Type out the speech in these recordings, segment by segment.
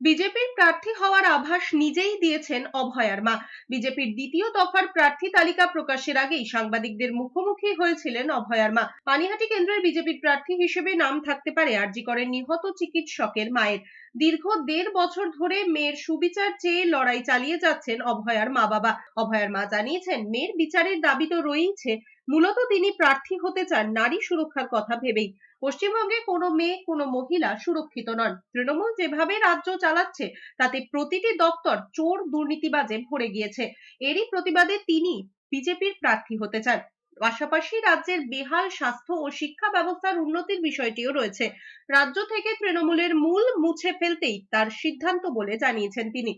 বিজেপির প্রার্থী হওয়ার আভাস নিজেই দিয়েছেন অভয়ার মা। বিজেপির দ্বিতীয় দফার প্রার্থী তালিকা প্রকাশের আগেই সাংবাদিকদের মুখোমুখি হয়েছিলেন অভয়ার মা। পানিহাটি কেন্দ্রের বিজেপির প্রার্থী হিসেবে নাম থাকতে পারে আরজি করের নিহত চিকিৎসকের মায়ের। দীর্ঘ ১.৫ বছর ধরে মেয়ের সুবিচার চেয়ে লড়াই চালিয়ে যাচ্ছেন অভয়ার মা বাবা। অভয়ার মা জানিয়েছেন, মেয়ের বিচারের দাবি তো রয়েইছে, মূলত তিনি প্রার্থী হতে চান নারী সুরক্ষার কথা ভেবেই। পশ্চিমবঙ্গে কোনো মেয়ে, কোনো মহিলা সুরক্ষিত নন। তৃণমূল যেভাবে রাজ্য চালাচ্ছে তাতে প্রতিটি দপ্তর চোর দুর্নীতিবাজে ভরে গিয়েছে। এরই প্রতিবাদে তিনি বিজেপির প্রার্থী হতে চান। পাশাপাশি রাজ্যের বেহাল স্বাস্থ্য ও শিক্ষা ব্যবস্থার উন্নতির বিষয়টিও রয়েছে। রাজ্য থেকে তৃণমূলের মূল মুছে ফেলতেই তার সিদ্ধান্ত বলে জানিয়েছেন তিনি।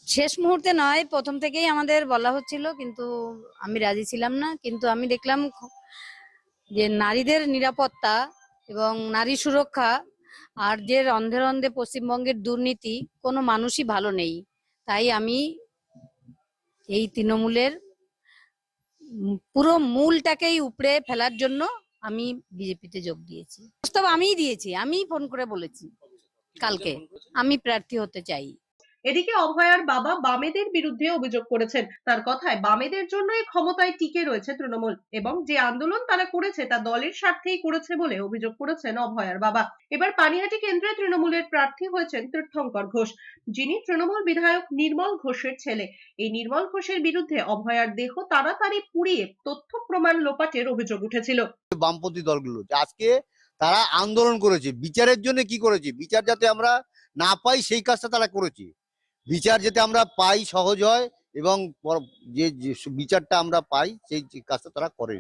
শেষ মুহূর্তে নয়, প্রথম থেকেই আমাদের বলা হচ্ছিল, কিন্তু আমি রাজি ছিলাম না। কিন্তু আমি দেখলাম যে নারীদের নিরাপত্তা এবং নারী সুরক্ষা আর যে রন্ধে রন্ধে পশ্চিমবঙ্গের দুর্নীতি, কোনো মানুষই ভালো নেই। তাই আমি এই তৃণমূলের পুরো মূলটাকেই উপড়ে ফেলার জন্য আমি বিজেপিতে যোগ দিয়েছি। প্রস্তাব আমিই দিয়েছি, আমি ফোন করে বলেছি কালকে আমি প্রার্থী হতে চাই। এদিকে অভয়ার বাবা বামেদের বিরুদ্ধে অভিযোগ করেছেন। তার কথায়, বামেদের জন্যই ক্ষমতায় টিকে রয়েছে তৃণমূল এবং যে আন্দোলন তারা করেছে তা দলের স্বার্থেই করেছে বলে অভিযোগ করেছেন অভয়ার বাবা। এবার পানিহাটি কেন্দ্রে তৃণমূলের প্রার্থী হয়েছেন তীর্থঙ্কর ঘোষ, যিনি তৃণমূল বিধায়ক নির্মল ঘোষের ছেলে। এই নির্মল ঘোষের বিরুদ্ধে অভয়ার দেহ তাড়াতাড়ি পুড়িয়ে তথ্য প্রমাণ লোপাটের অভিযোগ উঠেছিল। বামপন্থী দলগুলো আজকে তারা আন্দোলন করেছে বিচারের জন্য। কি করেছে? বিচার যাতে আমরা না পাই সেই কাজটা তারা করেছে। বিচার যাতে আমরা পাই সহজ হয় এবং যে বিচারটা আমরা পাই সেই কাজটা তারা করে।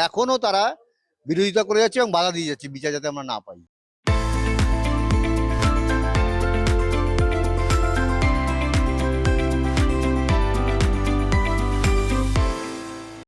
এখনো তারা বিরোধিতা করে যাচ্ছে এবং বাধা দিয়ে যাচ্ছে বিচার যাতে আমরা না পাই।